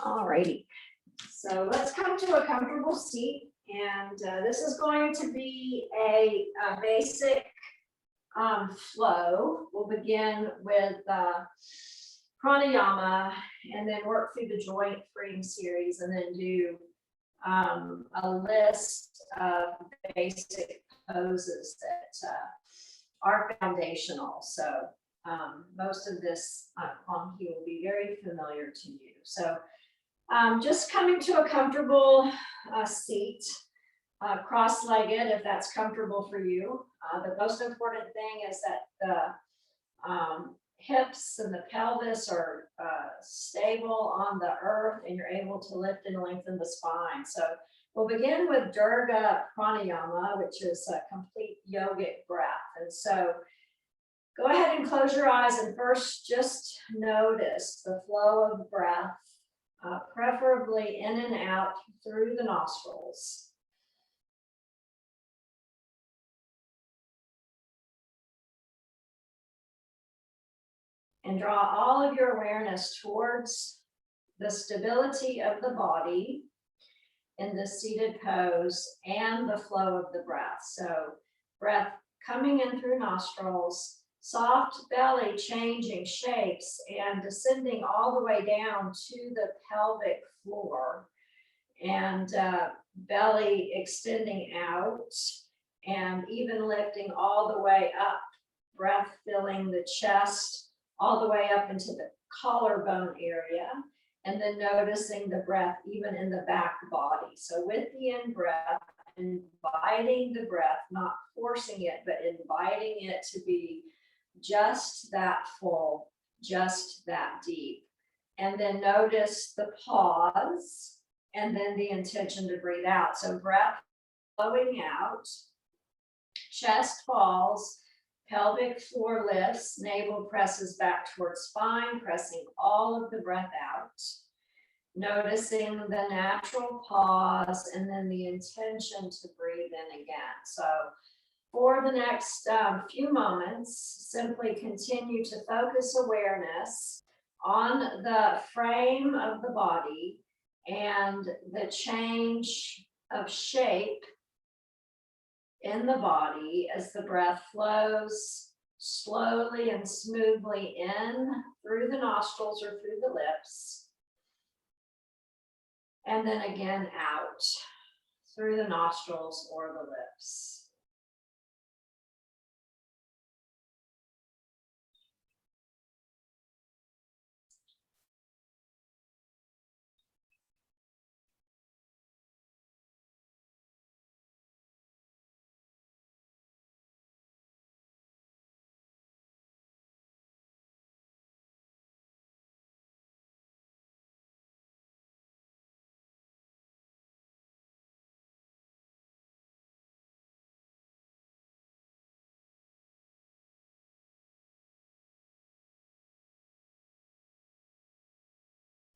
All righty. So let's come to a comfortable seat. And this is going to be a basic flow. We'll begin with pranayama and then work through the joint freeing series and then do a list of basic poses that are foundational. So most of this on here will be very familiar to you. So just coming to a comfortable seat, cross-legged if that's comfortable for you. The most important thing is that the hips and the pelvis are stable on the earth and you're able to lift and lengthen the spine. So we'll begin with Dirgha Pranayama, which is a complete yogic breath. And so go ahead and close your eyes and first just notice the flow of breath, preferably in and out through the nostrils. And draw all of your awareness towards the stability of the body in the seated pose and the flow of the breath. So breath coming in through nostrils, soft belly changing shapes and descending all the way down to the pelvic floor, and belly extending out and even lifting all the way up, breath filling the chest all the way up into the collarbone area, and then noticing the breath even in the back body. So with the in-breath, inviting the breath, not forcing it, but inviting it to be just that full, just that deep. And then notice the pause, and then the intention to breathe out. So breath flowing out, chest falls, pelvic floor lifts, navel presses back towards spine, pressing all of the breath out. Noticing the natural pause and then the intention to breathe in again. So for the next few moments, simply continue to focus awareness on the frame of the body and the change of shape in the body as the breath flows slowly and smoothly in through the nostrils or through the lips. And then again out through the nostrils or the lips.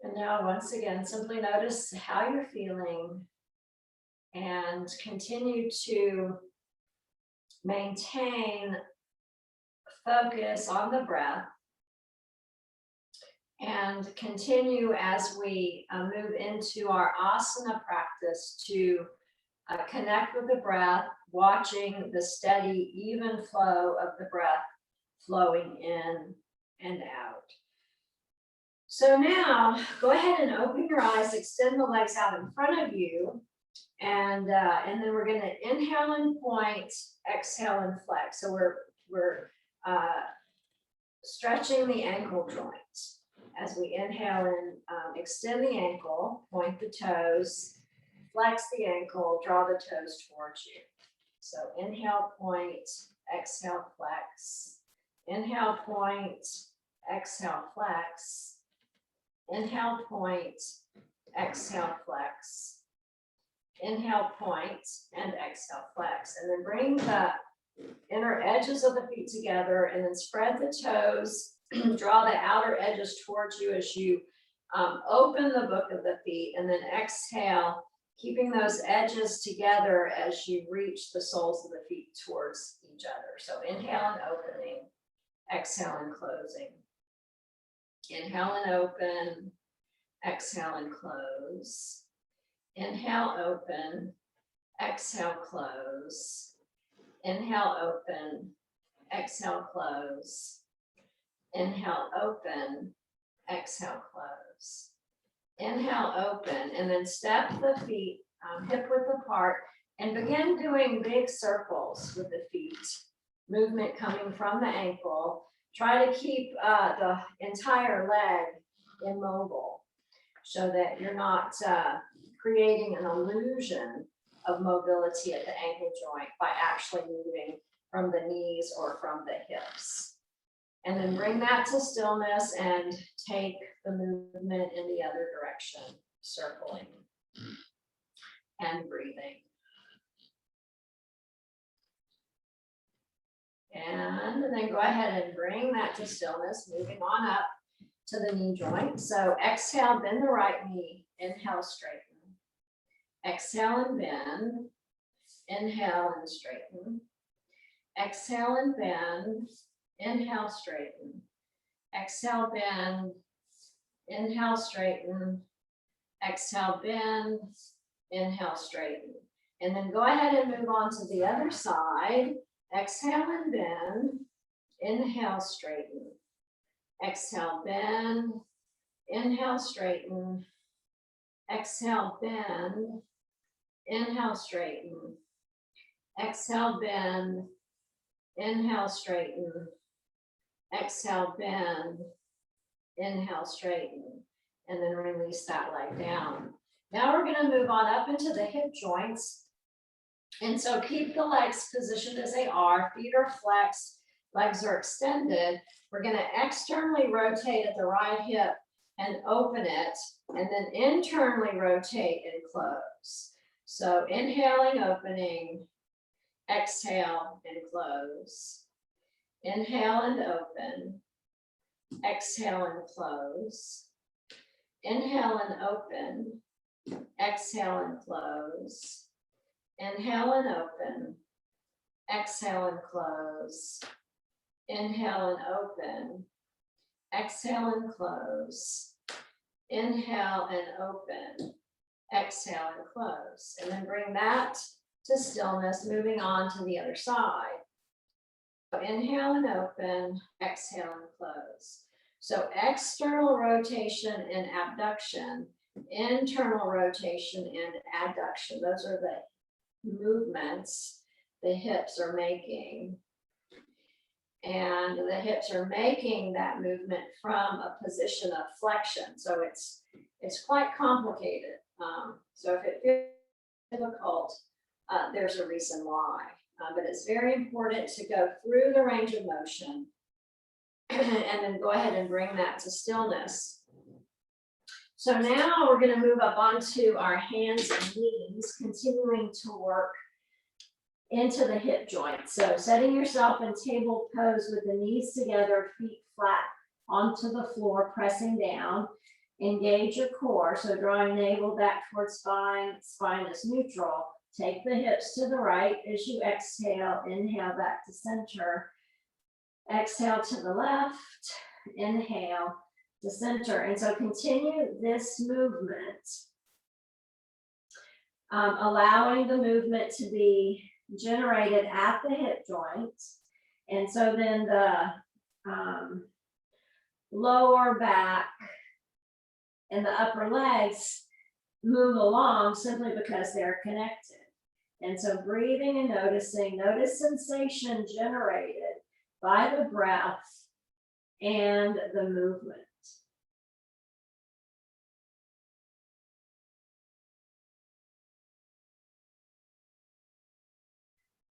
And now, once again, simply notice how you're feeling and continue to maintain focus on the breath and continue as we move into our asana practice to connect with the breath, watching the steady, even flow of the breath flowing in and out. So now go ahead and open your eyes, extend the legs out in front of you, and then we're going to inhale and point, exhale and flex. So we're stretching the ankle joint as we inhale and extend the ankle, point the toes, flex the ankle, draw the toes towards you. So inhale, point, exhale, flex. Inhale, point, exhale, flex. Inhale, point, exhale, flex. Inhale, point, and exhale, flex. And then bring the inner edges of the feet together and then spread the toes, draw the outer edges towards you as you open the book of the feet, and then exhale, keeping those edges together as you reach the soles of the feet towards each other. So inhale and opening, exhale and closing. Inhale and open, exhale and close. Inhale, open, exhale, close. Inhale, open, exhale, close. Inhale, open, exhale, close. Inhale, open, and then step the feet hip width apart and begin doing big circles with the feet. Movement coming from the ankle. Try to keep the entire leg immobile so that you're not creating an illusion of mobility at the ankle joint by actually moving from the knees or from the hips. And then bring that to stillness and take the movement in the other direction, circling and breathing. And then go ahead and bring that to stillness, moving on up to the knee joint. So exhale, bend the right knee, inhale, straighten. Exhale and bend, inhale and straighten. Exhale and bend, inhale, straighten. Exhale, bend, inhale, straighten. Exhale, bend, inhale, straighten. And then go ahead and move on to the other side. Exhale and bend, inhale, straighten. Exhale, bend, inhale, straighten. Exhale, bend, inhale, straighten. Exhale, bend, inhale, straighten. Exhale, bend, inhale, straighten. And then release that leg down. Now we're going to move on up into the hip joints. And so keep the legs positioned as they are. Feet are flexed, legs are extended. We're going to externally rotate at the right hip and open it, and then internally rotate and close. So inhaling, opening, exhale and close. Inhale and open, exhale and close. Inhale and open, exhale and close. Inhale and open, exhale and close. Inhale and open, exhale and close. Inhale and open, exhale and close. And then bring that to stillness, moving on to the other side. So inhale and open, exhale and close. So external rotation and abduction, internal rotation and adduction. Those are the movements the hips are making. And the hips are making that movement from a position of flexion. So it's quite complicated. So if it feels difficult, there's a reason why. But it's very important to go through the range of motion and then go ahead and bring that to stillness. So now we're going to move up onto our hands and knees, continuing to work into the hip joint. So setting yourself in table pose with the knees together, feet flat onto the floor, pressing down. Engage your core. So drawing navel back towards spine, spine is neutral. Take the hips to the right as you exhale. Inhale back to center. Exhale to the left. Inhale to center. And so continue this movement, allowing the movement to be generated at the hip joint. And so then the lower back and the upper legs move along simply because they're connected. And so breathing and noticing, notice sensation generated by the breath and the movement.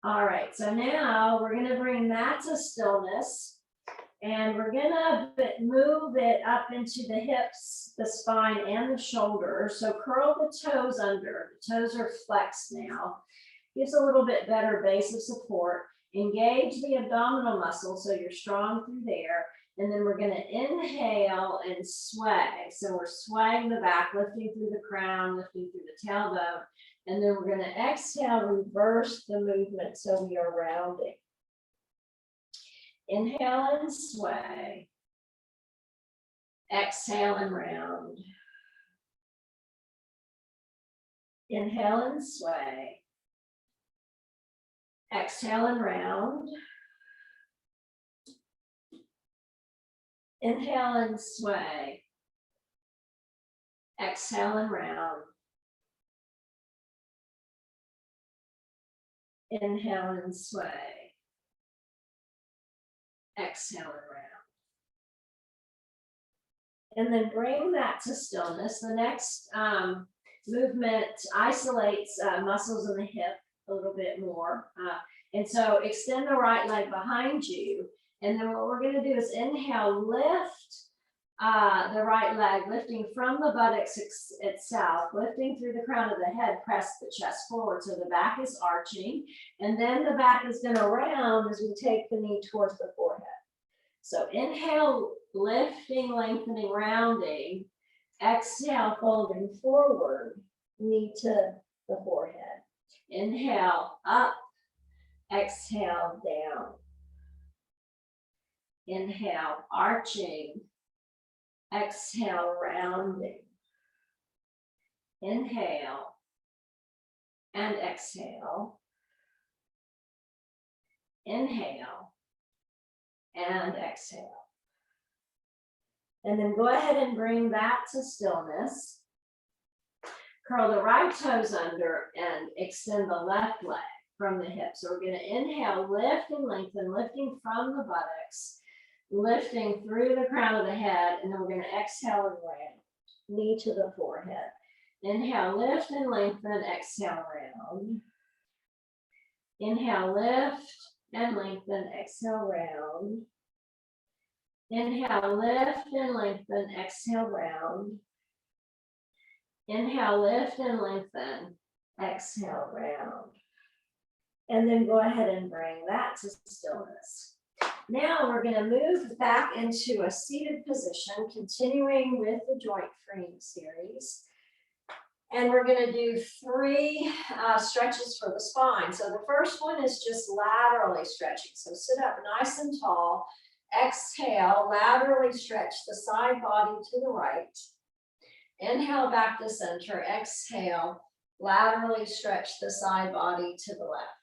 All right, so now we're going to bring that to stillness, and we're going to move it up into the hips, the spine, and the shoulders. So curl the toes under. The toes are flexed now. Gives a little bit better base of support. Engage the abdominal muscles so you're strong through there. And then we're going to inhale and sway. So we're swaying the back, lifting through the crown, lifting through the tailbone. And then we're going to exhale, reverse the movement so we are rounding. Inhale and sway. Exhale and round. Inhale and sway. Exhale and round. Inhale and sway. Exhale and round. Inhale and sway. Exhale and round. And then bring that to stillness. The next movement isolates muscles in the hip a little bit more. And so extend the right leg behind you. And then what we're going to do is inhale, lift the right leg, lifting from the buttocks itself, lifting through the crown of the head, press the chest forward so the back is arching. And then the back is going to round as we take the knee towards the forehead. So inhale, lifting, lengthening, rounding. Exhale, folding forward, knee to the forehead. Inhale, up. Exhale, down. Inhale, arching. Exhale, rounding. Inhale and exhale. Inhale and exhale. And then go ahead and bring that to stillness. Curl the right toes under and extend the left leg from the hip. So we're going to inhale, lift and lengthen, lifting from the buttocks, lifting through the crown of the head, and then we're going to exhale and round, knee to the forehead. Inhale, lift and lengthen, exhale, round. Inhale, lift and lengthen, exhale, round. Inhale, lift and lengthen, exhale, round. Inhale, lift and lengthen, exhale, round. And then go ahead and bring that to stillness. Now we're going to move back into a seated position, continuing with the joint freeing series. And we're going to do 3 stretches for the spine. So the first one is just laterally stretching. So sit up nice and tall. Exhale, laterally stretch the side body to the right. Inhale back to center. Exhale, laterally stretch the side body to the left.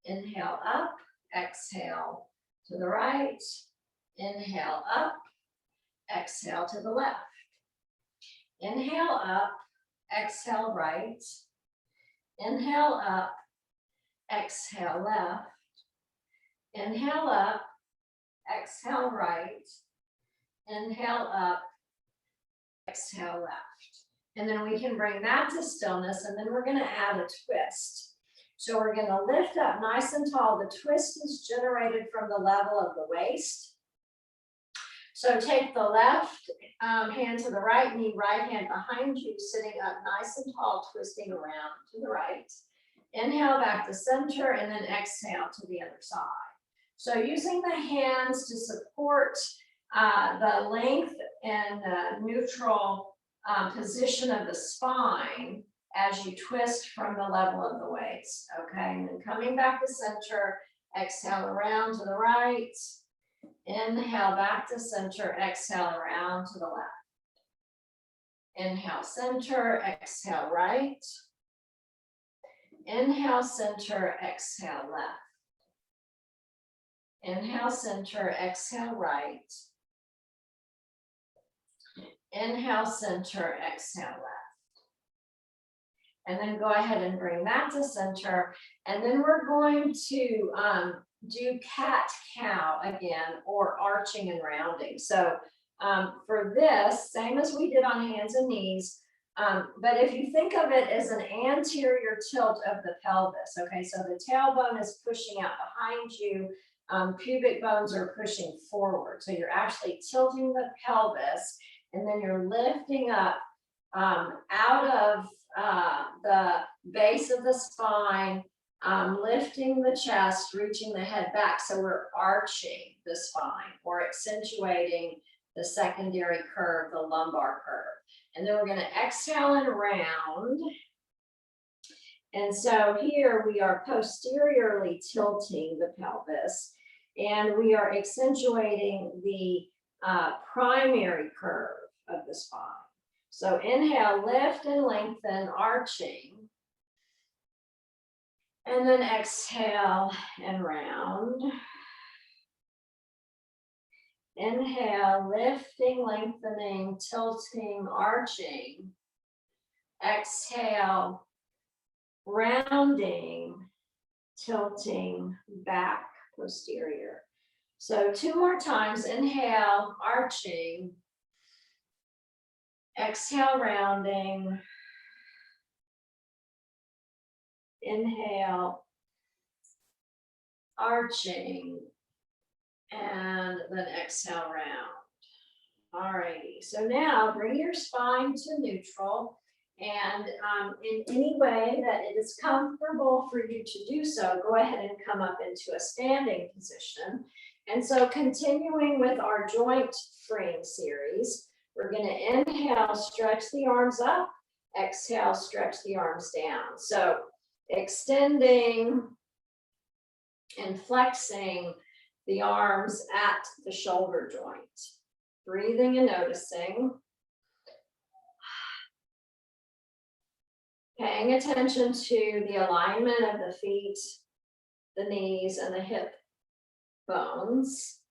Inhale up, exhale to the right. Inhale up, exhale to the left. Inhale up, exhale right. Inhale up, exhale left. Inhale up, exhale right. Inhale up, exhale left. And then we can bring that to stillness, and then we're going to add a twist. So we're going to lift up nice and tall. The twist is generated from the level of the waist. So take the left hand to the right knee, right hand behind you, sitting up nice and tall, twisting around to the right. Inhale back to center, and then exhale to the other side. So using the hands to support the length and neutral position of the spine as you twist from the level of the waist, okay? And then coming back to center, exhale around to the right. Inhale back to center, exhale around to the left. Inhale center, exhale right. Inhale center, exhale left. Inhale center, exhale right. Inhale center, exhale left. And then go ahead and bring that to center. And then we're going to do cat-cow again, or arching and rounding. So for this, same as we did on hands and knees, but if you think of it as an anterior tilt of the pelvis, okay, so the tailbone is pushing out behind you, pubic bones are pushing forward. So you're actually tilting the pelvis, and then you're lifting up out of the base of the spine, lifting the chest, reaching the head back. So we're arching the spine, or accentuating the secondary curve, the lumbar curve. And then we're going to exhale and round. And so here we are posteriorly tilting the pelvis, and we are accentuating the primary curve of the spine. So inhale, lift and lengthen, arching. And then exhale and round. Inhale, lifting, lengthening, tilting, arching. Exhale, rounding, tilting, back, posterior. So 2 more times. Inhale, arching. Exhale, rounding. Inhale, arching. And then exhale, round. All righty. So now bring your spine to neutral. And in any way that it is comfortable for you to do so, go ahead and come up into a standing position. And so continuing with our joint freeing series, we're going to inhale, stretch the arms up, exhale, stretch the arms down. So extending and flexing the arms at the shoulder joint. Breathing and noticing. Paying attention to the alignment of the feet, the knees, and the hip bones.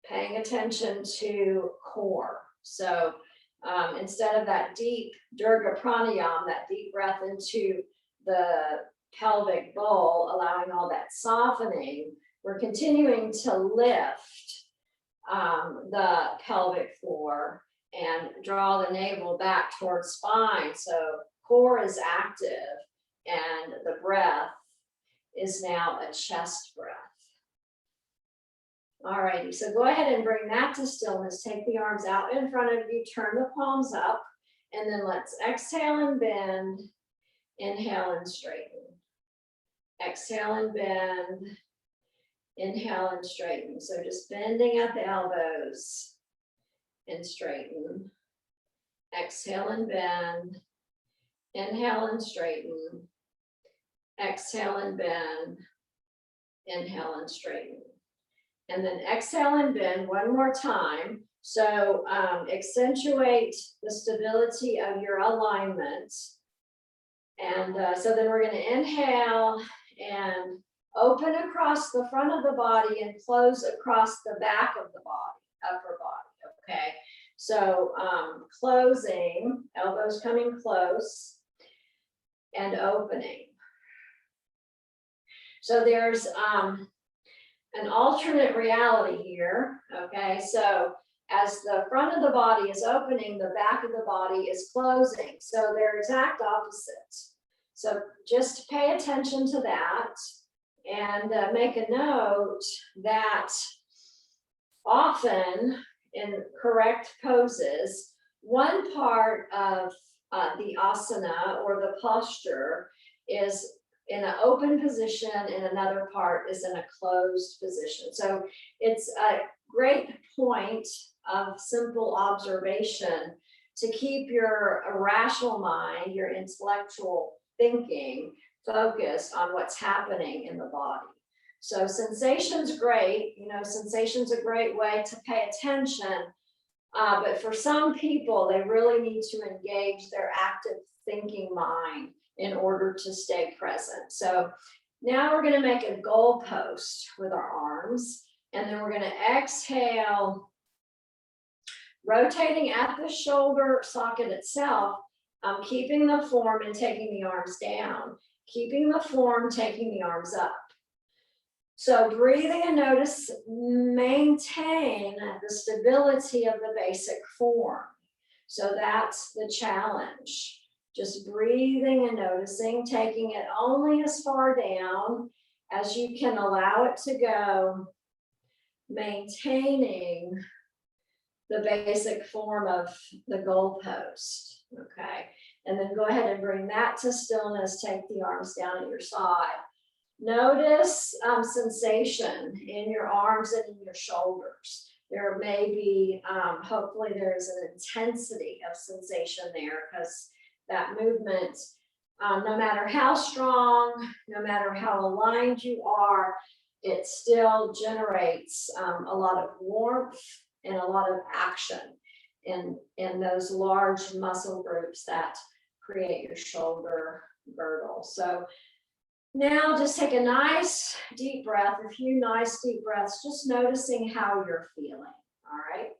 Paying attention to core. So instead of that deep Dirgha Pranayama, that deep breath into the pelvic bowl, allowing all that softening, we're continuing to lift the pelvic floor and draw the navel back towards spine. So core is active and the breath is now a chest breath. All righty, so go ahead and bring that to stillness. Take the arms out in front of you, turn the palms up, and then let's exhale and bend, inhale and straighten. Exhale and bend, inhale and straighten. So just bending at the elbows and straighten. Exhale and bend, inhale and straighten. Exhale and bend, inhale and straighten. And then exhale and bend one more time. So accentuate the stability of your alignment. And so then we're going to inhale and open across the front of the body and close across the back of the body, upper body, okay? So closing, elbows coming close, and opening. So there's an alternate reality here, okay? So as the front of the body is opening, the back of the body is closing. So they're exact opposites. So just pay attention to that and make a note that often in correct poses, one part of the asana or the posture is in an open position and another part is in a closed position. So it's a great point of simple observation to keep your rational mind, your intellectual thinking focused on what's happening in the body. So sensation's great, sensation's a great way to pay attention, but for some people, they really need to engage their active thinking mind in order to stay present. So now we're going to make a goalpost with our arms, and then we're going to exhale, rotating at the shoulder socket itself, keeping the form and taking the arms down, keeping the form, taking the arms up. So breathing and notice, maintain the stability of the basic form. So that's the challenge. Just breathing and noticing, taking it only as far down as you can allow it to go, maintaining the basic form of the goalpost, okay? And then go ahead and bring that to stillness, take the arms down at your side. Notice sensation in your arms and in your shoulders. There may be, hopefully there's an intensity of sensation there because that movement, no matter how strong, no matter how aligned you are, it still generates a lot of warmth and a lot of action. in those large muscle groups that create your shoulder girdle. So now just take a nice deep breath, a few nice deep breaths, just noticing how you're feeling, all right?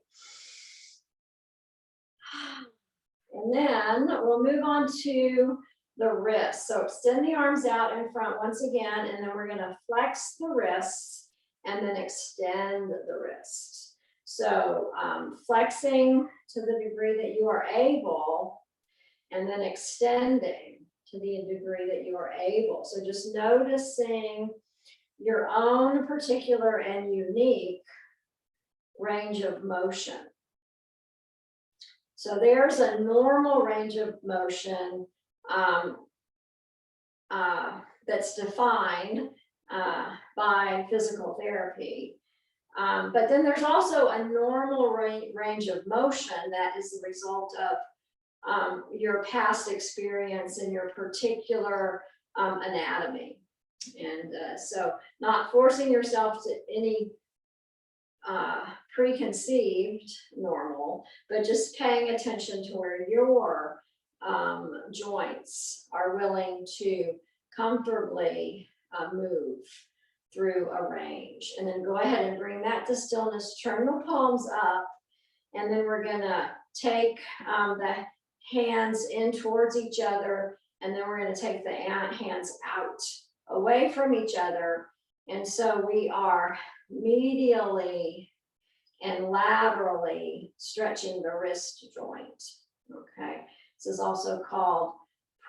And then we'll move on to the wrists. So extend the arms out in front once again, and then we're gonna flex the wrists and then extend the wrists. So flexing to the degree that you are able, and then extending to the degree that you are able. So just noticing your own particular and unique range of motion. So there's a normal range of motion that's defined by physical therapy. But then there's also a normal range of motion that is the result of your past experience and your particular anatomy. And so not forcing yourself to any preconceived normal, but just paying attention to where your joints are willing to comfortably move through a range. And then go ahead and bring that to stillness, turn the palms up, and then we're gonna take the hands in towards each other, and then we're gonna take the hands out away from each other. And so we are medially and laterally stretching the wrist joint, okay? This is also called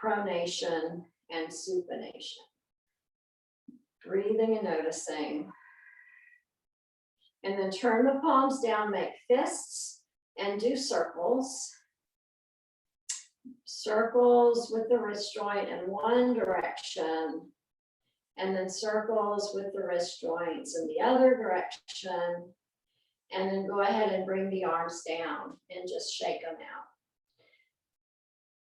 pronation and supination. Breathing and noticing. And then turn the palms down, make fists, and do circles. Circles with the wrist joint in one direction, and then circles with the wrist joints in the other direction. And then go ahead and bring the arms down and just shake them out.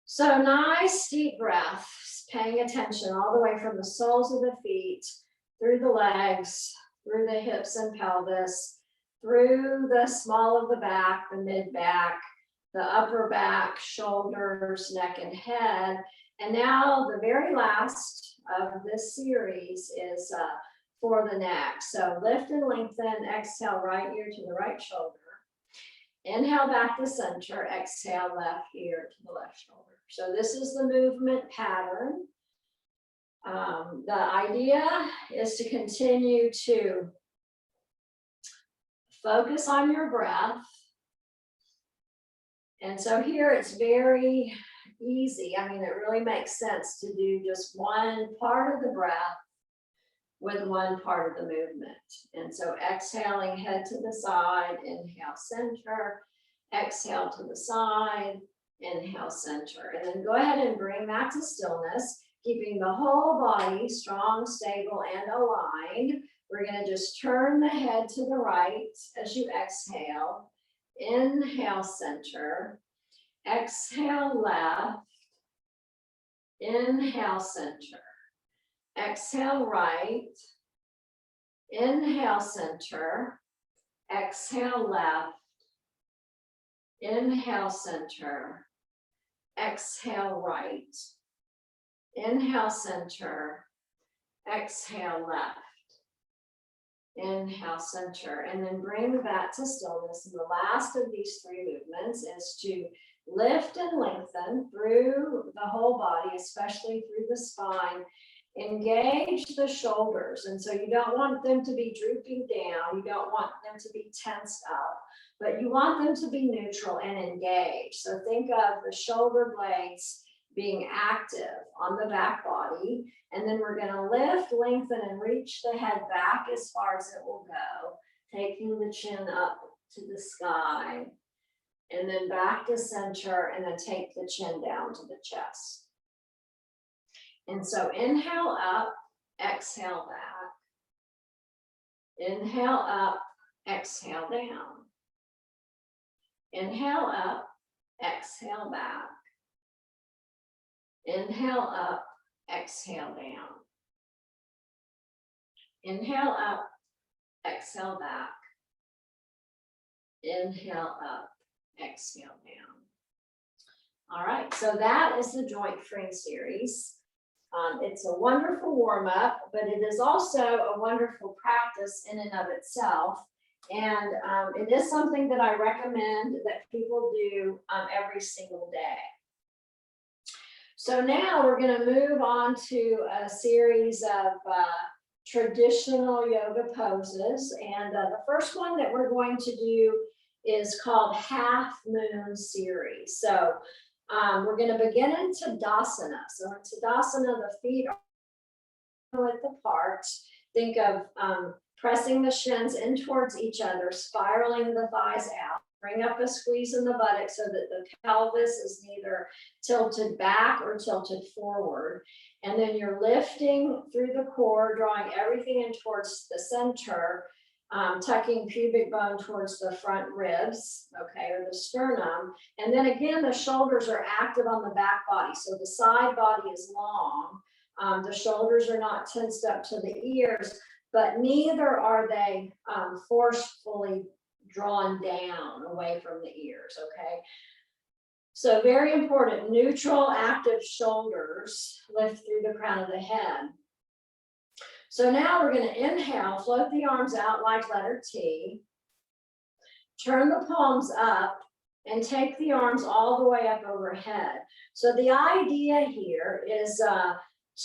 So nice deep breaths, paying attention all the way from the soles of the feet, through the legs, through the hips and pelvis, through the small of the back, the mid back, the upper back, shoulders, neck, and head. And now the very last of this series is for the neck. So lift and lengthen, exhale right ear to the right shoulder. Inhale back to center, exhale left ear to the left shoulder. So this is the movement pattern. The idea is to continue to focus on your breath. And so here it's very easy. I mean, it really makes sense to do just one part of the breath with one part of the movement. And so exhaling head to the side, inhale center, exhale to the side, inhale center. And then go ahead and bring that to stillness, keeping the whole body strong, stable, and aligned. We're gonna just turn the head to the right as you exhale. Inhale center, exhale left, inhale center. Exhale right, inhale center, exhale left, inhale center, exhale right, inhale center, exhale left, inhale center, and then bring that to stillness. And the last of these three movements is to lift and lengthen through the whole body, especially through the spine. Engage the shoulders, and so you don't want them to be drooping down, you don't want them to be tensed up, but you want them to be neutral and engaged. So think of the shoulder blades being active on the back body, and then we're going to lift, lengthen, and reach the head back as far as it will go, taking the chin up to the sky, and then back to center, and then take the chin down to the chest. And so inhale up, exhale back. Inhale up, exhale down. Inhale up, exhale back. Inhale up, exhale down. Inhale up, exhale back. Inhale up, exhale down. All right, so that is the joint freeing series. It's a wonderful warm-up, but it is also a wonderful practice in and of itself. And it is something that I recommend that people do every single day. So now we're going to move on to a series of traditional yoga poses. And the first one that we're going to do is called Half Moon Series. So we're going to begin in Tadasana. So in Tadasana, the feet are width apart. Think of pressing the shins in towards each other, spiraling the thighs out. Bring up a squeeze in the buttock so that the pelvis is neither tilted back or tilted forward. And then you're lifting through the core, drawing everything in towards the center, tucking pubic bone towards the front ribs, okay, or the sternum. And then again, the shoulders are active on the back body. So the side body is long. The shoulders are not tensed up to the ears, but neither are they forcefully drawn down away from the ears, okay? So very important, neutral, active shoulders lift through the crown of the head. So now we're going to inhale, float the arms out like letter T, turn the palms up, and take the arms all the way up overhead. So the idea here is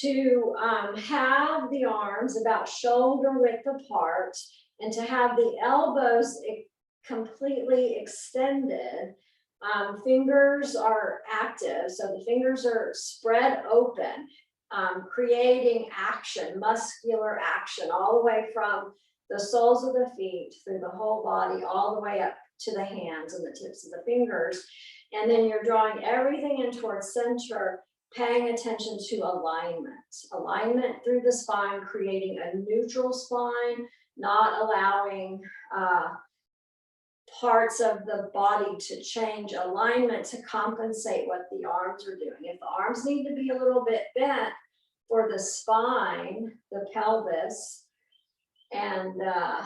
to have the arms about shoulder width apart and to have the elbows completely extended. Fingers are active, so the fingers are spread open, creating action, muscular action, all the way from the soles of the feet through the whole body, all the way up to the hands and the tips of the fingers. And then you're drawing everything in towards center, paying attention to alignment. Alignment through the spine, creating a neutral spine, not allowing parts of the body to change alignment to compensate what the arms are doing. If the arms need to be a little bit bent for the spine, the pelvis, and the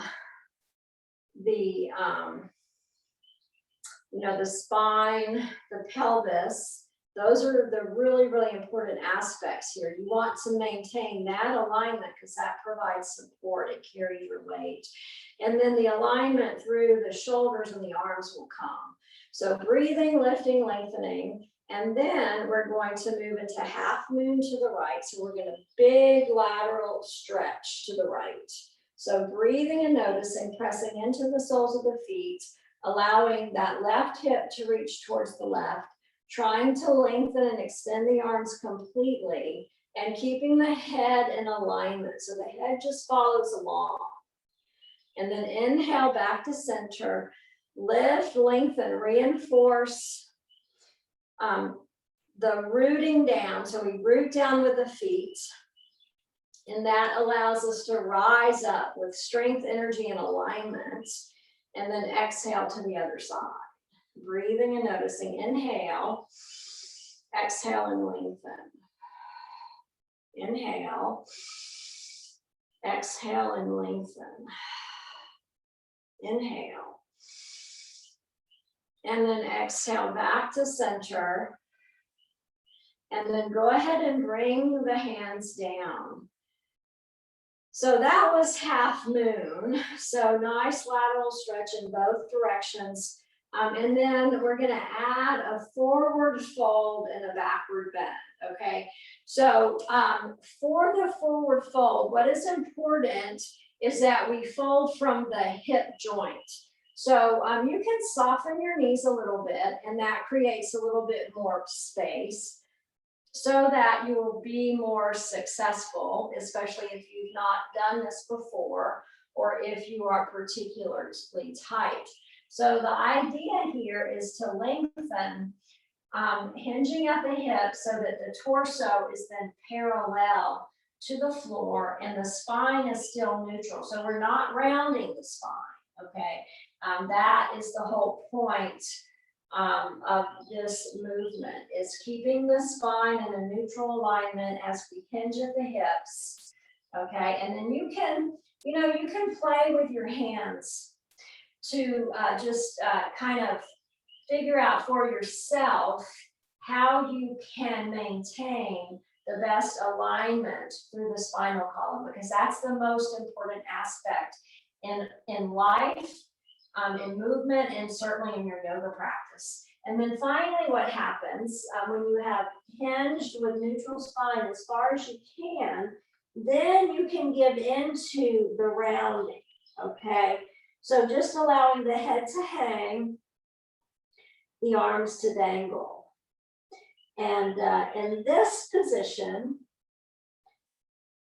spine, the pelvis, those are the really, really important aspects here. You want to maintain that alignment because that provides support, it carries your weight. And then the alignment through the shoulders and the arms will come. So breathing, lifting, lengthening, and then we're going to move into half moon to the right. So we're going to big lateral stretch to the right. So breathing and noticing, pressing into the soles of the feet, allowing that left hip to reach towards the left, trying to lengthen and extend the arms completely, and keeping the head in alignment. So the head just follows along. And then inhale back to center, lift, lengthen, reinforce the rooting down. So we root down with the feet, and that allows us to rise up with strength, energy, and alignment. And then exhale to the other side. Breathing and noticing, inhale, exhale and lengthen. Inhale, exhale and lengthen. Inhale. And then exhale back to center. And then go ahead and bring the hands down. So that was half moon. So nice lateral stretch in both directions. And then we're going to add a forward fold and a backward bend, okay? So for the forward fold, what is important is that we fold from the hip joint. So you can soften your knees a little bit, and that creates a little bit more space so that you will be more successful, especially if you've not done this before or if you are particularly tight. So the idea here is to lengthen, hinging at the hip so that the torso is then parallel to the floor and the spine is still neutral. So we're not rounding the spine, okay? That is the whole point of this movement, is keeping the spine in a neutral alignment as we hinge at the hips, okay? And then you can play with your hands to just kind of figure out for yourself how you can maintain the best alignment through the spinal column, because that's the most important aspect in life, in movement, and certainly in your yoga practice. And then finally, what happens when you have hinged with neutral spine as far as you can, then you can give into the rounding, okay? So just allowing the head to hang, the arms to dangle. And in this position,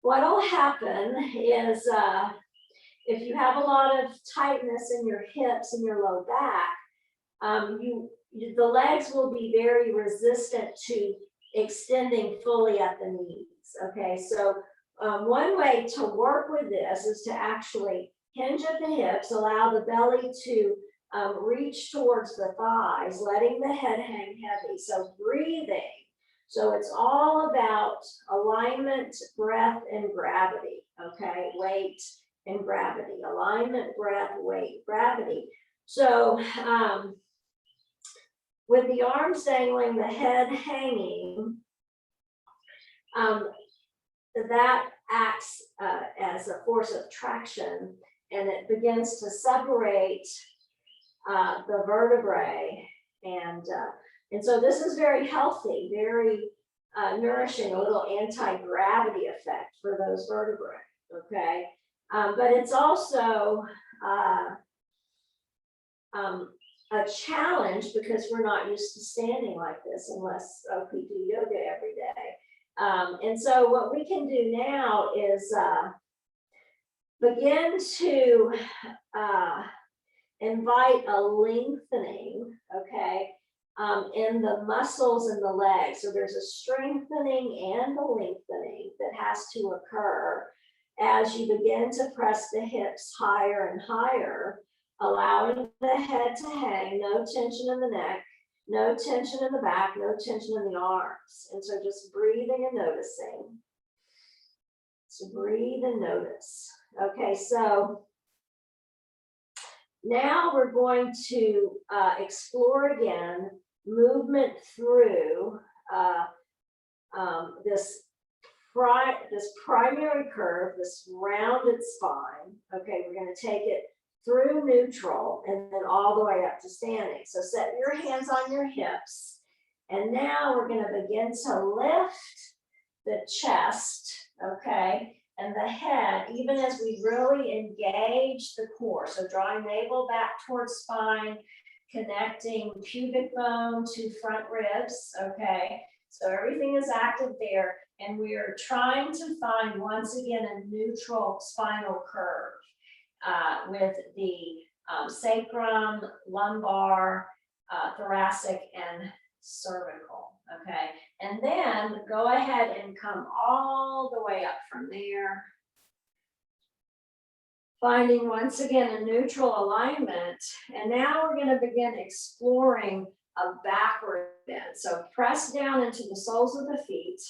what'll happen is if you have a lot of tightness in your hips and your low back, the legs will be very resistant to extending fully at the knees, okay? So one way to work with this is to actually hinge at the hips, allow the belly to reach towards the thighs, letting the head hang heavy. So breathing. So it's all about alignment, breath, and gravity, okay? Weight and gravity. Alignment, breath, weight, gravity. So with the arms dangling, the head hanging, that acts as a force of traction, and it begins to separate the vertebrae, and so this is very healthy, very nourishing, a little anti-gravity effect for those vertebrae, okay? But it's also a challenge because we're not used to standing like this unless we do yoga every day. And so what we can do now is begin to invite a lengthening, okay, in the muscles in the legs. So there's a strengthening and a lengthening that has to occur as you begin to press the hips higher and higher, allowing the head to hang, no tension in the neck, no tension in the back, no tension in the arms. And so just breathing and noticing. So breathe and notice. Okay, so now we're going to explore again movement through this primary curve, this rounded spine. Okay, we're going to take it through neutral and then all the way up to standing. So set your hands on your hips. And now we're going to begin to lift the chest, okay, and the head, even as we really engage the core. So drawing navel back towards spine, connecting pubic bone to front ribs, okay? So everything is active there. And we are trying to find, once again, a neutral spinal curve with the sacrum, lumbar, thoracic, and cervical, okay? And then go ahead and come all the way up from there. Finding, once again, a neutral alignment. And now we're going to begin exploring a backward bend. So press down into the soles of the feet.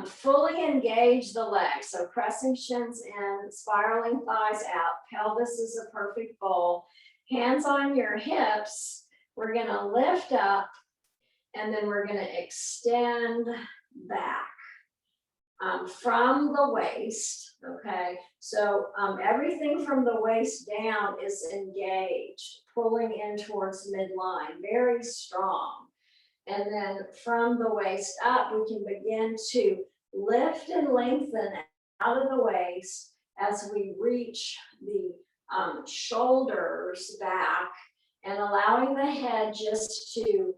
Fully engage the legs. So pressing shins in, spiraling thighs out. Pelvis is a perfect bowl. Hands on your hips. We're going to lift up, and then we're going to extend back from the waist, okay? So everything from the waist down is engaged, pulling in towards midline, very strong. And then from the waist up, we can begin to lift and lengthen out of the waist as we reach the shoulders back, and allowing the head just to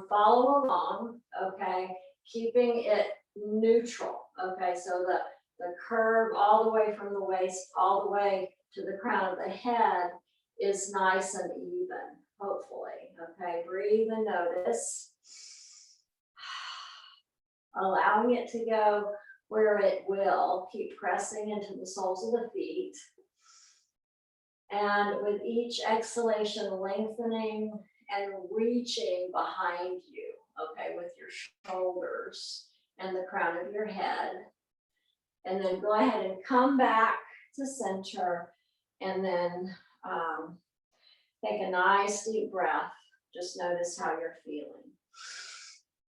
follow along, okay? Keeping it neutral, okay? So the curve all the way from the waist all the way to the crown of the head is nice and even, hopefully, okay? Breathe and notice. Allowing it to go where it will. Keep pressing into the soles of the feet. And with each exhalation, lengthening and reaching behind you, okay, with your shoulders and the crown of your head. And then go ahead and come back to center, and then Take a nice deep breath. Just notice how you're feeling.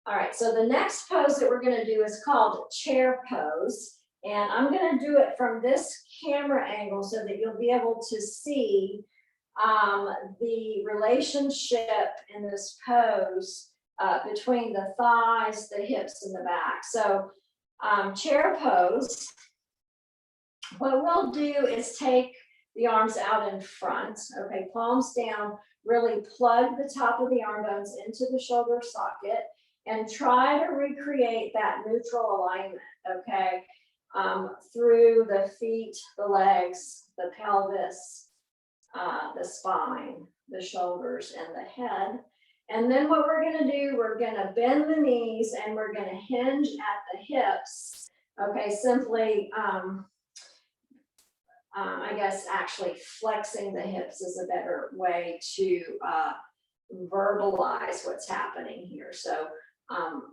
All right, so the next pose that we're going to do is called chair pose. And I'm going to do it from this camera angle so that you'll be able to see the relationship in this pose between the thighs, the hips, and the back. So chair pose, what we'll do is take the arms out in front, okay, palms down, really plug the top of the arm bones into the shoulder socket and try to recreate that neutral alignment, okay, through the feet, the legs, the pelvis, the spine, the shoulders, and the head. And then what we're going to do, we're going to bend the knees and we're going to hinge at the hips, okay, simply I guess actually flexing the hips is a better way to verbalize what's happening here. So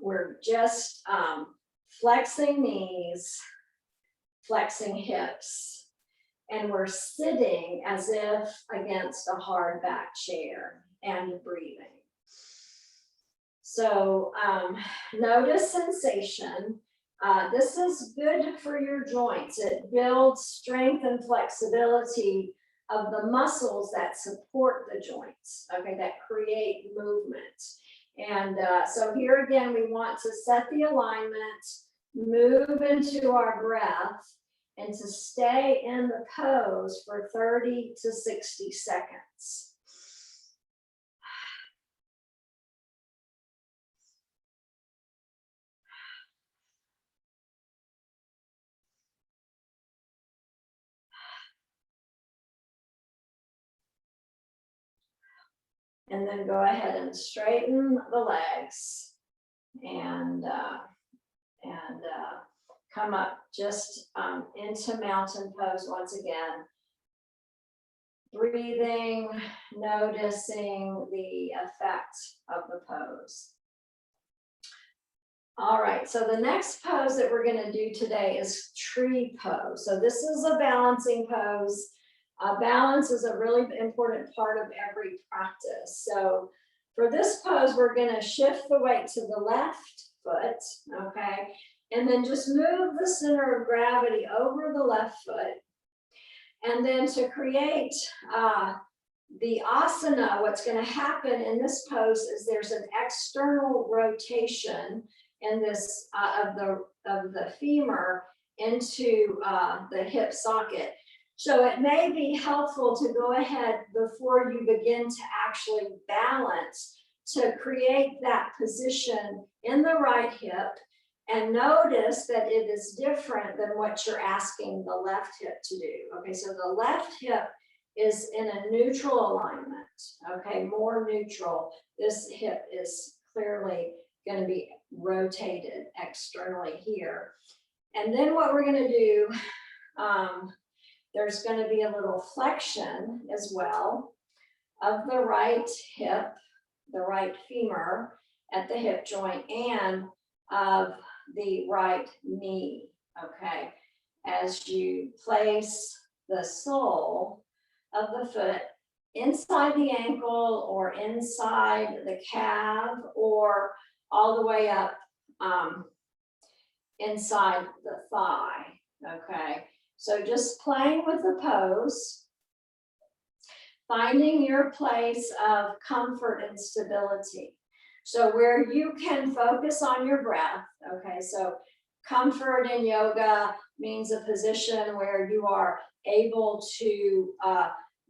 we're just flexing knees, flexing hips, and we're sitting as if against a hard back chair and breathing. So notice sensation. This is good for your joints. It builds strength and flexibility of the muscles that support the joints, okay, that create movement. And so here again, we want to set the alignment, move into our breath, and to stay in the pose for 30 to 60 seconds. And then go ahead and straighten the legs and come up just into mountain pose once again. Breathing, noticing the effect of the pose. All right, so the next pose that we're going to do today is tree pose. So this is a balancing pose. Balance is a really important part of every practice. So for this pose, we're going to shift the weight to the left foot, okay? And then just move the center of gravity over the left foot. And then to create the asana, what's going to happen in this pose is there's an external rotation in this of the femur into the hip socket. So it may be helpful to go ahead before you begin to actually balance to create that position in the right hip and notice that it is different than what you're asking the left hip to do. Okay, so the left hip is in a neutral alignment, okay, more neutral. This hip is clearly going to be rotated externally here. And then what we're going to do, there's going to be a little flexion as well of the right hip, the right femur at the hip joint, and of the right knee, okay? As you place the sole of the foot inside the ankle or inside the calf or all the way up inside the thigh, okay? So just playing with the pose, finding your place of comfort and stability. So where you can focus on your breath, okay? So comfort in yoga means a position where you are able to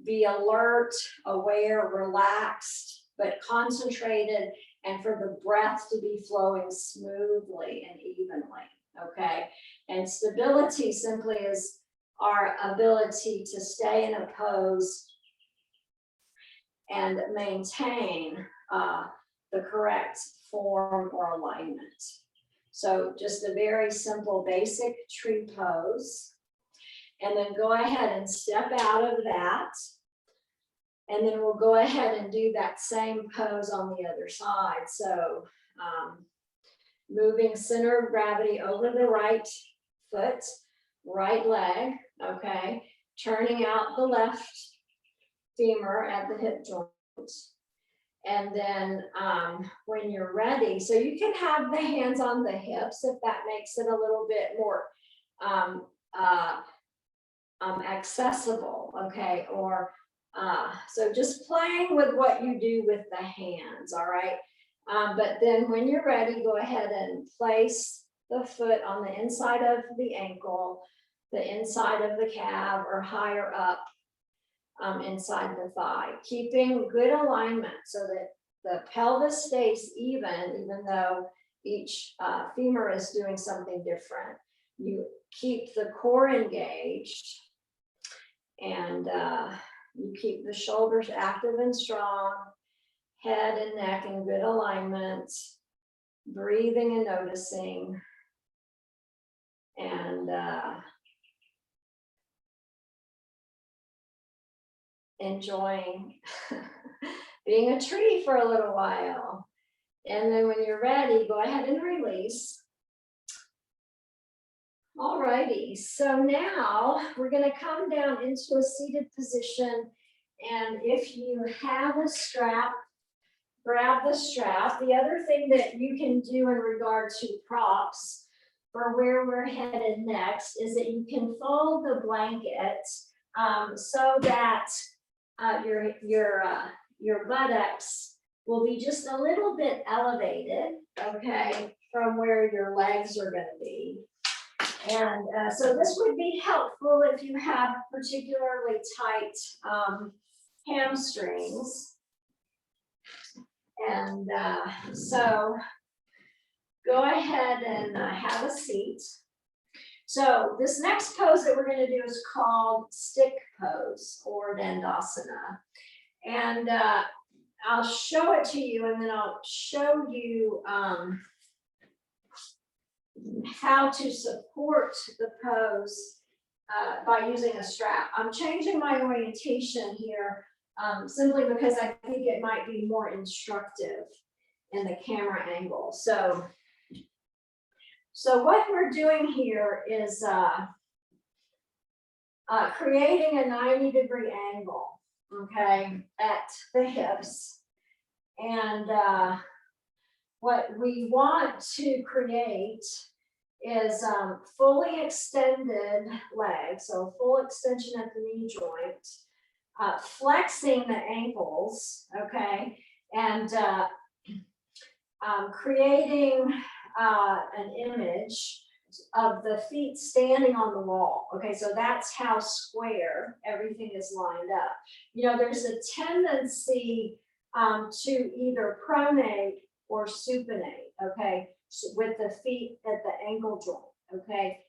be alert, aware, relaxed, but concentrated, and for the breath to be flowing smoothly and evenly, okay? And stability simply is our ability to stay in a pose and maintain the correct form or alignment. So just a very simple basic tree pose. And then go ahead and step out of that. And then we'll go ahead and do that same pose on the other side. So moving center of gravity over the right foot, right leg, okay? Turning out the left femur at the hip joint. And then when you're ready, so you can have the hands on the hips if that makes it a little bit more accessible, okay? Or so just playing with what you do with the hands, all right? But then when you're ready, go ahead and place the foot on the inside of the ankle, the inside of the calf, or higher up inside the thigh, keeping good alignment so that the pelvis stays even though each femur is doing something different. You keep the core engaged, and you keep the shoulders active and strong, head and neck in good alignment, breathing and noticing, and enjoying being a tree for a little while. And then when you're ready, go ahead and release. All righty, so now we're going to come down into a seated position. And if you have a strap, grab the strap. The other thing that you can do in regard to props for where we're headed next is that you can fold the blanket so that your buttocks will be just a little bit elevated, okay, from where your legs are going to be. And so this would be helpful if you have particularly tight hamstrings. And so go ahead and have a seat. So this next pose that we're going to do is called stick pose or dandasana. And I'll show it to you, and then I'll show you how to support the pose by using a strap. I'm changing my orientation here simply because I think it might be more instructive in the camera angle. So what we're doing here is creating a 90-degree angle, okay, at the hips. And what we want to create is fully extended legs, so full extension at the knee joint, flexing the ankles, okay, and creating an image of the feet standing on the wall. Okay, so that's how square everything is lined up. You know, there's a tendency to either pronate or supinate, okay, so with the feet at the ankle joint, okay,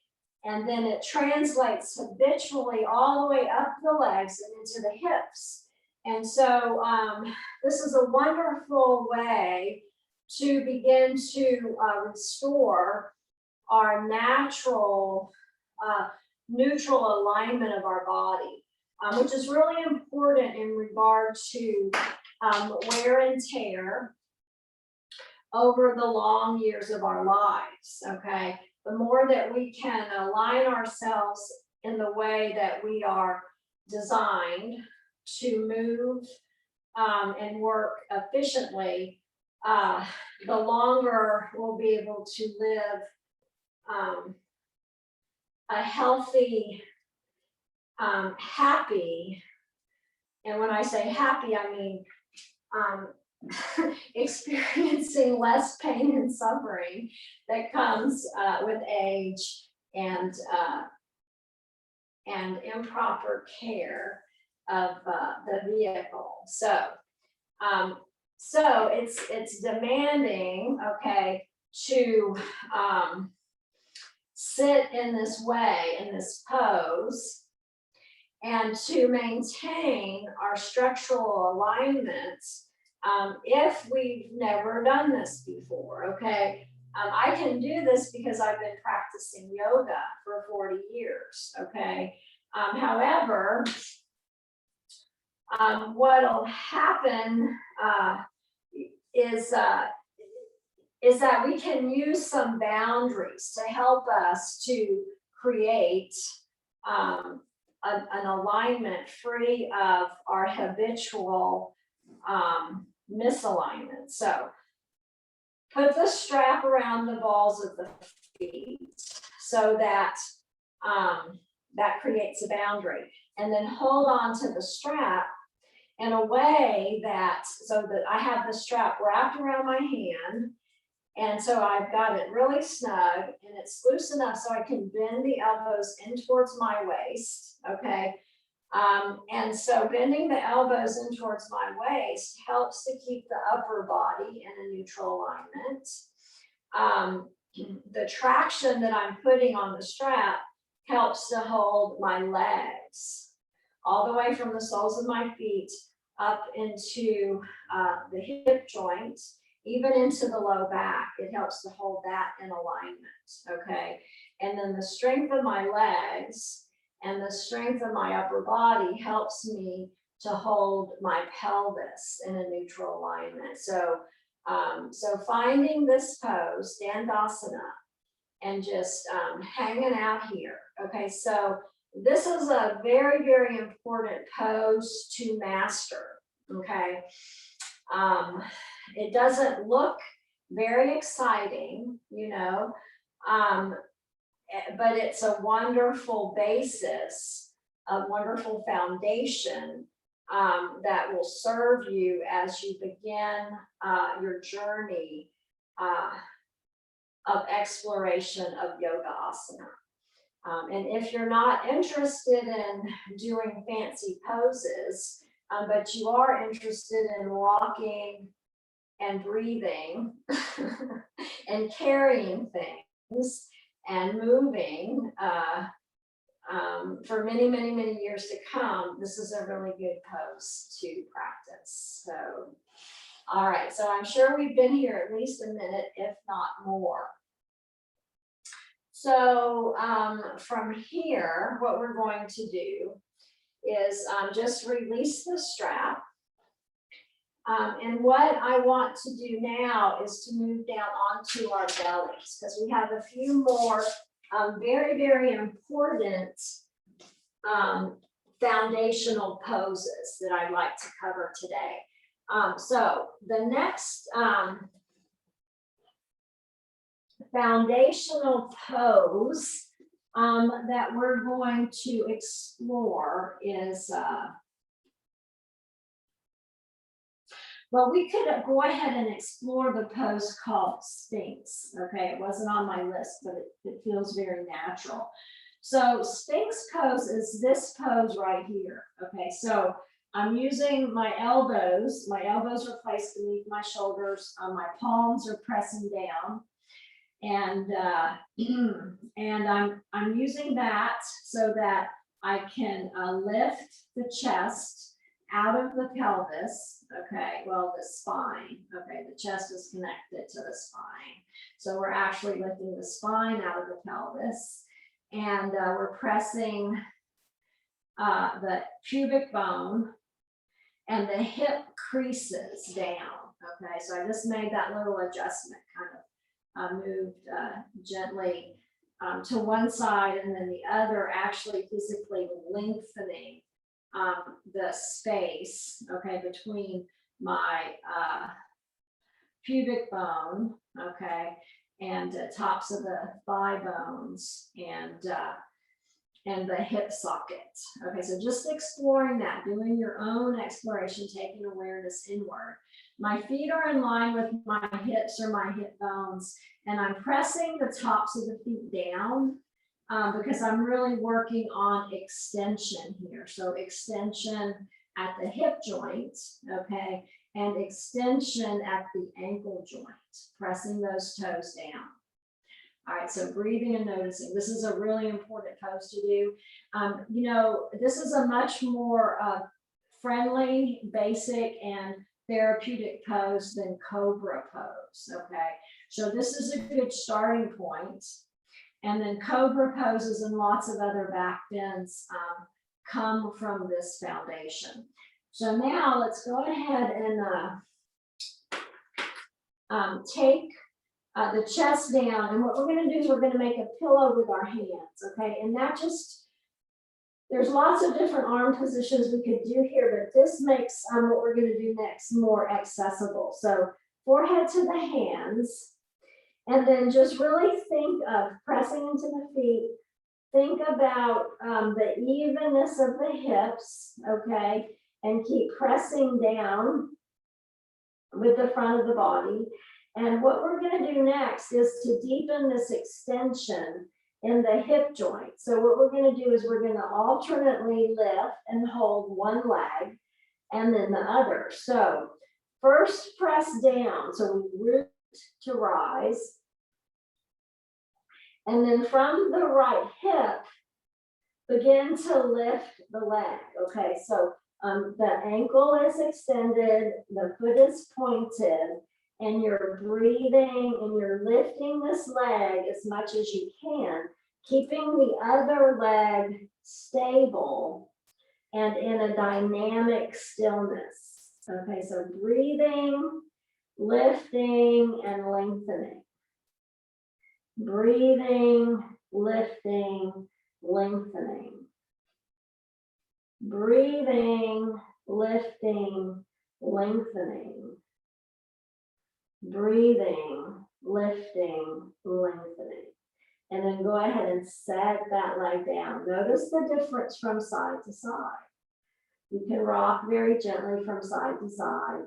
and then it translates habitually all the way up the legs and into the hips. And so this is a wonderful way to begin to restore our natural neutral alignment of our body, which is really important in regard to wear and tear over the long years of our lives, okay? The more that we can align ourselves in the way that we are designed to move and work efficiently, the longer we'll be able to live a healthy, happy, and when I say happy, I mean experiencing less pain and suffering that comes with age and improper care of the vehicle. So it's demanding, okay, to sit in this way, in this pose, and to maintain our structural alignments if we've never done this before, okay? I can do this because I've been practicing yoga for 40 years, okay? However, what'll happen is that we can use some boundaries to help us to create an alignment free of our habitual misalignment. So put the strap around the balls of the feet so that that creates a boundary. And then hold on to the strap in a way that, so that I have the strap wrapped around my hand. And so I've got it really snug and it's loose enough so I can bend the elbows in towards my waist, okay? And so bending the elbows in towards my waist helps to keep the upper body in a neutral alignment. The traction that I'm putting on the strap helps to hold my legs all the way from the soles of my feet up into the hip joint, even into the low back. It helps to hold that in alignment, okay? And then the strength of my legs and the strength of my upper body helps me to hold my pelvis in a neutral alignment. So, so finding this pose, Dandasana, and just hanging out here, okay? So this is a very, very important pose to master, okay? It doesn't look very exciting, you know, but it's a wonderful basis, a wonderful foundation that will serve you as you begin your journey of exploration of yoga asana. And if you're not interested in doing fancy poses, but you are interested in walking and breathing and carrying things and moving for many, many, many years to come, this is a really good pose to practice. So, all right, so I'm sure we've been here at least a minute, if not more. So from here, what we're going to do is just release the strap. And what I want to do now is to move down onto our bellies, because we have a few more very, very important foundational poses that I'd like to cover today. So the next foundational pose that we're going to explore is, well, we could go ahead and explore the pose called Sphinx. Okay, it wasn't on my list, but it feels very natural. So Sphinx pose is this pose right here. Okay, so I'm using my elbows. My elbows are placed beneath my shoulders. My palms are pressing down. And I'm using that so that I can lift the chest out of the pelvis, okay, well, the spine, okay, the chest is connected to the spine. So we're actually lifting the spine out of the pelvis, and we're pressing the pubic bone and the hip creases down, okay? So I just made that little adjustment, kind of moved gently to one side and then the other, actually physically lengthening the space, okay, between my pubic bone, okay, and tops of the thigh bones and the hip socket. Okay, so just exploring that, doing your own exploration, taking awareness inward. My feet are in line with my hips or my hip bones, and I'm pressing the tops of the feet down because I'm really working on extension here. So extension at the hip joint, okay, and extension at the ankle joint, pressing those toes down. All right, so breathing and noticing. This is a really important pose to do. You know, this is a much more friendly, basic, and therapeutic pose than cobra pose, okay? So this is a good starting point. And then cobra poses and lots of other back bends come from this foundation. So now let's go ahead and take the chest down. And what we're going to do is we're going to make a pillow with our hands, okay? And that just There's lots of different arm positions we could do here, but this makes what we're going to do next more accessible. So forehead to the hands, and then just really think of pressing into the feet. Think about the evenness of the hips, okay? And keep pressing down with the front of the body. And what we're going to do next is to deepen this extension in the hip joint. So what we're going to do is we're going to alternately lift and hold one leg and then the other. So first press down. So we root to rise. And then from the right hip, begin to lift the leg. Okay, so the ankle is extended, the foot is pointed, and you're breathing and you're lifting this leg as much as you can, keeping the other leg stable and in a dynamic stillness. Okay, so breathing, lifting, and lengthening. Breathing, lifting, lengthening. Breathing, lifting, lengthening. Breathing, lifting, lengthening. And then go ahead and set that leg down. Notice the difference from side to side. You can rock very gently from side to side.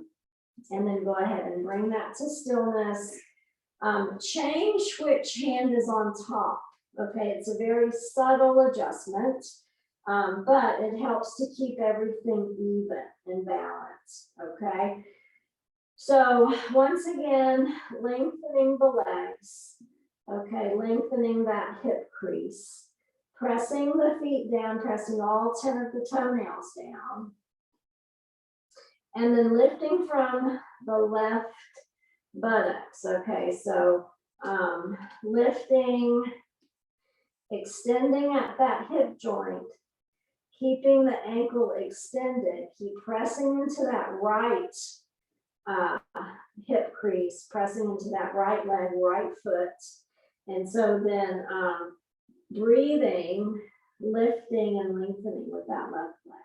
And then go ahead and bring that to stillness. Change which hand is on top. Okay, it's a very subtle adjustment, but it helps to keep everything even and balanced. Okay, so once again, lengthening the legs. Okay, lengthening that hip crease, pressing the feet down, pressing all 10 of the toenails down, and then lifting from the left buttocks. Okay, so lifting, extending at that hip joint, keeping the ankle extended, keep pressing into that right hip crease, pressing into that right leg, right foot. And so then breathing, lifting and lengthening with that left leg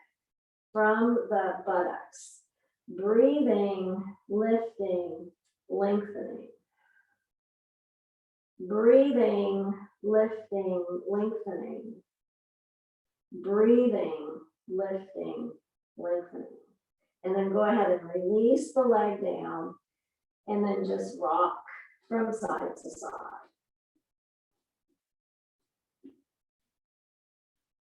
from the buttocks. Breathing, lifting, lengthening. Breathing, lifting, lengthening. Breathing, lifting, lengthening. And then go ahead and release the leg down and then just rock from side to side.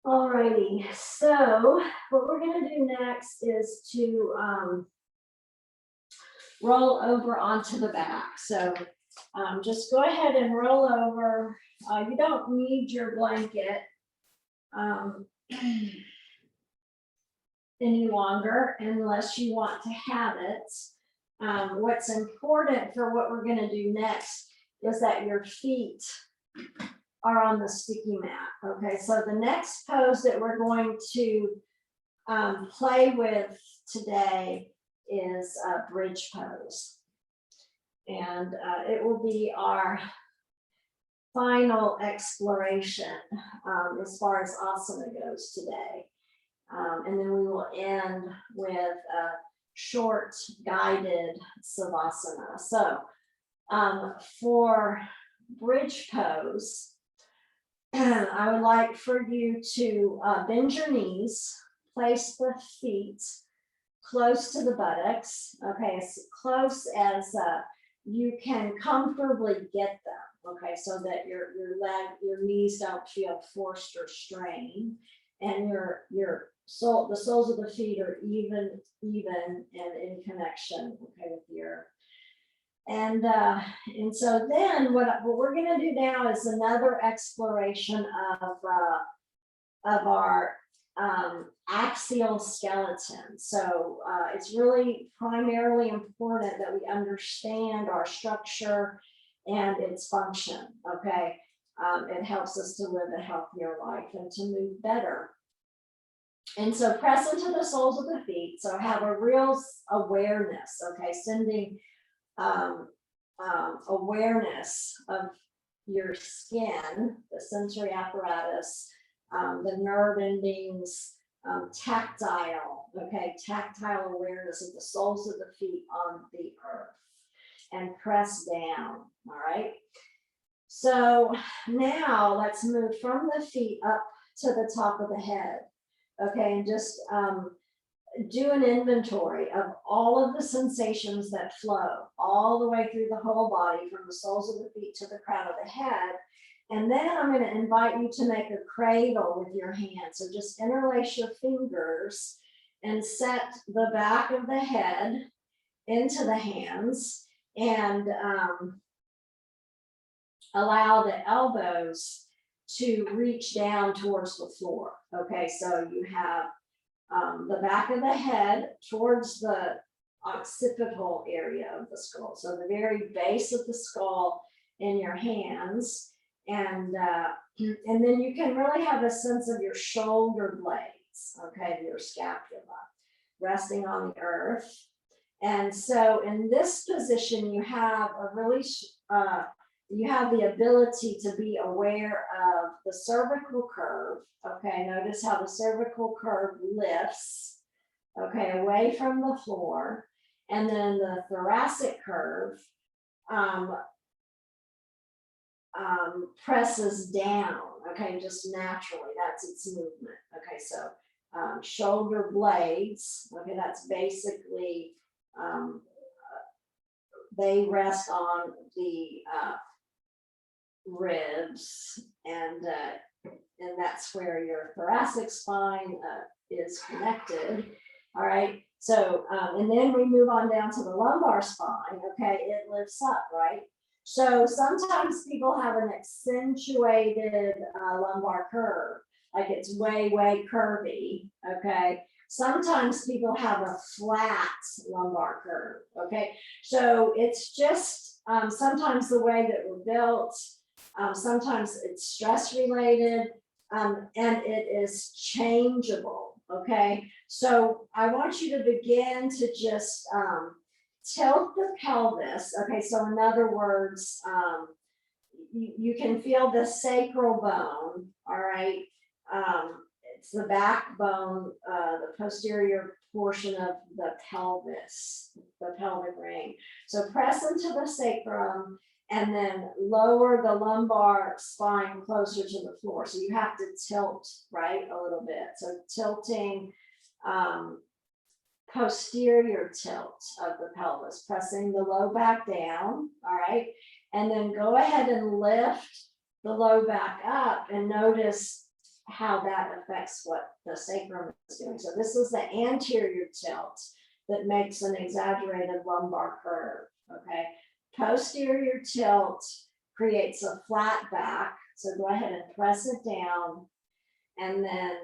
Alrighty, so what we're going to do next is to roll over onto the back. So just go ahead and roll over. You don't need your blanket any longer unless you want to have it. What's important for what we're going to do next is that your feet are on the sticky mat. Okay, so the next pose that we're going to play with today is a bridge pose. And it will be our final exploration as far as asana goes today. And then we will end with a short guided savasana. So for bridge pose, I would like for you to bend your knees, place the feet close to the buttocks, okay, as close as you can comfortably get them, okay, so that your knees don't feel forced or strained, and the soles of the feet are even and in connection, okay, with the earth. And so then what we're going to do now is another exploration of our axial skeleton. So it's really primarily important that we understand our structure and its function. Okay, it helps us to live a healthier life and to move better. And so press into the soles of the feet. So have a real awareness. Okay, sending awareness of your skin, the sensory apparatus, the nerve endings, tactile, okay, tactile awareness of the soles of the feet on the earth, and press down, all right? So now let's move from the feet up to the top of the head, okay, and just do an inventory of all of the sensations that flow all the way through the whole body, from the soles of the feet to the crown of the head. And then I'm going to invite you to make a cradle with your hands. So just interlace your fingers and set the back of the head into the hands, and allow the elbows to reach down towards the floor. Okay, so you have the back of the head towards the occipital area of the skull. So the very base of the skull in your hands. And then you can really have a sense of your shoulder blades, okay, your scapula resting on the earth. And so in this position, you have you have the ability to be aware of the cervical curve. Okay, notice how the cervical curve lifts, okay, away from the floor. And then the thoracic curve presses down, okay, just naturally. That's its movement. Okay, so shoulder blades, okay, that's basically, they rest on the ribs, and that's where your thoracic spine is connected. All right, so and then we move on down to the lumbar spine. Okay, it lifts up, right? So sometimes people have an accentuated lumbar curve, like it's way curvy. Okay, sometimes people have a flat lumbar curve. Okay, so it's just sometimes the way that we're built. Sometimes it's stress related, and it is changeable, okay? So I want you to begin to just tilt the pelvis, okay? So in other words, you can feel the sacral bone, all right? It's the backbone, the posterior portion of the pelvis, the pelvic ring. So press into the sacrum, and then lower the lumbar spine closer to the floor. So you have to tilt, right, a little bit. So tilting, posterior tilt of the pelvis, pressing the low back down, all right? And then go ahead and lift the low back up, and notice how that affects what the sacrum is doing. So this is the anterior tilt that makes an exaggerated lumbar curve, okay? Posterior tilt creates a flat back. So go ahead and press it down, and then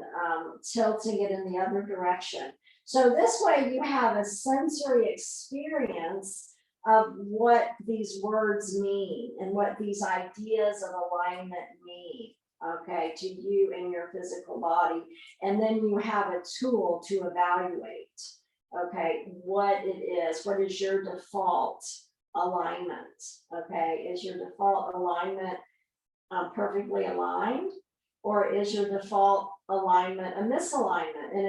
tilting it in the other direction. So this way you have a sensory experience of what these words mean and what these ideas of alignment mean, okay, to you and your physical body. And then you have a tool to evaluate, okay, what it is. What is your default alignment? Okay, is your default alignment perfectly aligned, or is your default alignment a misalignment? And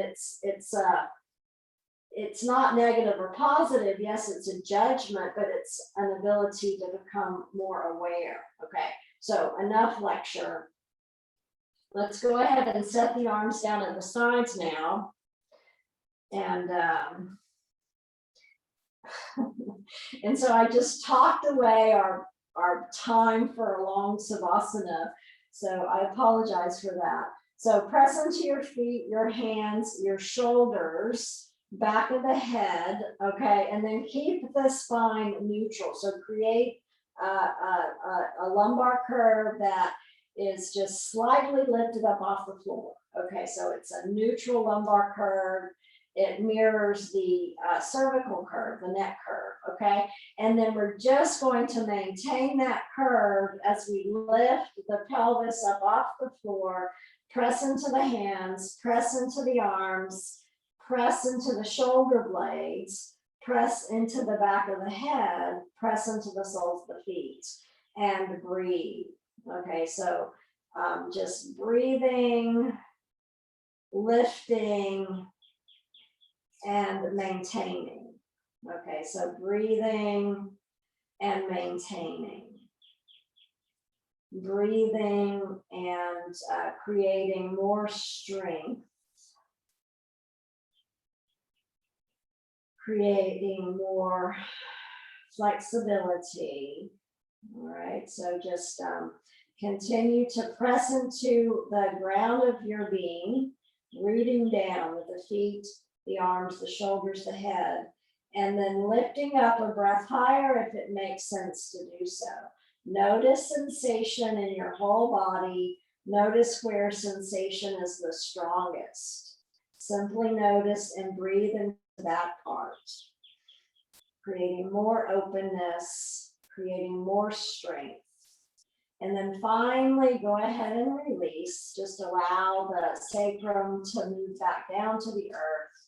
it's not negative or positive. Yes, it's a judgment, but it's an ability to become more aware. Okay, so enough lecture. Let's go ahead and set the arms down at the sides now. And and so I just talked away our time for a long savasana. So I apologize for that. So press into your feet, your hands, your shoulders, back of the head, okay, and then keep the spine neutral. So create a lumbar curve that is just slightly lifted up off the floor. Okay, so it's a neutral lumbar curve. It mirrors the cervical curve, the neck curve, okay? And then we're just going to maintain that curve as we lift the pelvis up off the floor, press into the hands, press into the arms, press into the shoulder blades, press into the back of the head, press into the soles of the feet, and breathe. Okay, so Just breathing, lifting, and maintaining. Okay, so breathing and maintaining. Breathing and creating more strength. Creating more flexibility. All right, so just continue to press into the ground of your being, rooting down with the feet, the arms, the shoulders, the head, and then lifting up a breath higher if it makes sense to do so. Notice sensation in your whole body. Notice where sensation is the strongest. Simply notice and breathe into that part. Creating more openness, creating more strength. And then finally, go ahead and release. Just allow the sacrum to move back down to the earth.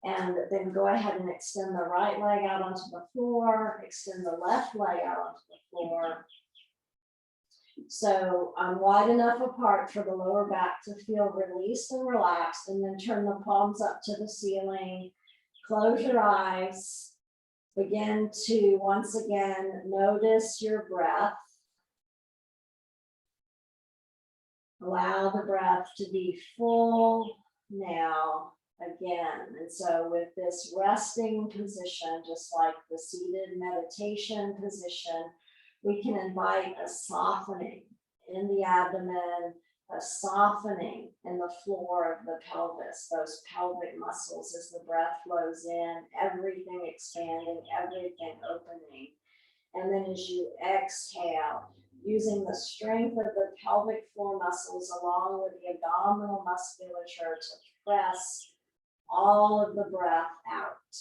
And then go ahead and extend the right leg out onto the floor, extend the left leg out onto the floor. So wide enough apart for the lower back to feel released and relaxed, and then turn the palms up to the ceiling. Close your eyes. Begin to once again notice your breath. Allow the breath to be full now. Again, and so with this resting position, just like the seated meditation position, we can invite a softening in the abdomen, a softening in the floor of the pelvis, those pelvic muscles as the breath flows in, everything expanding, everything opening. And then as you exhale, using the strength of the pelvic floor muscles along with the abdominal musculature to press all of the breath out.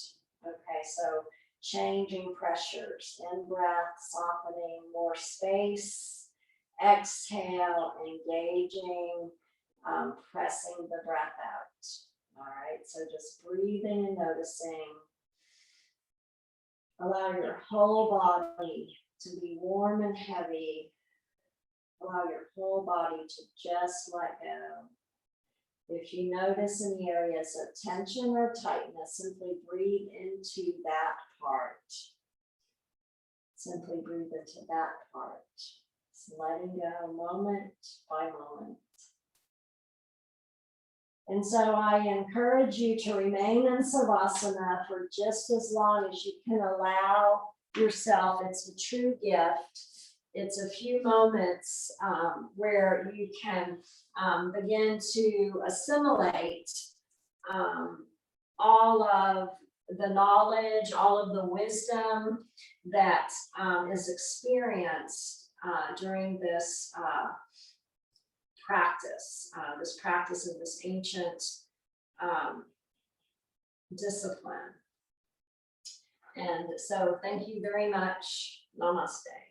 Okay, so changing pressures, in breath, softening, more space, exhale, engaging, pressing the breath out. All right, so just breathing and noticing. Allow your whole body to be warm and heavy. Allow your whole body to just let go. If you notice any areas of tension or tightness, simply breathe into that part. Simply breathe into that part. Just letting go moment by moment. And so I encourage you to remain in savasana for just as long as you can allow yourself. It's a true gift. It's a few moments where you can begin to assimilate all of the knowledge, all of the wisdom that is experienced during this practice of this ancient discipline. And so thank you very much. Namaste.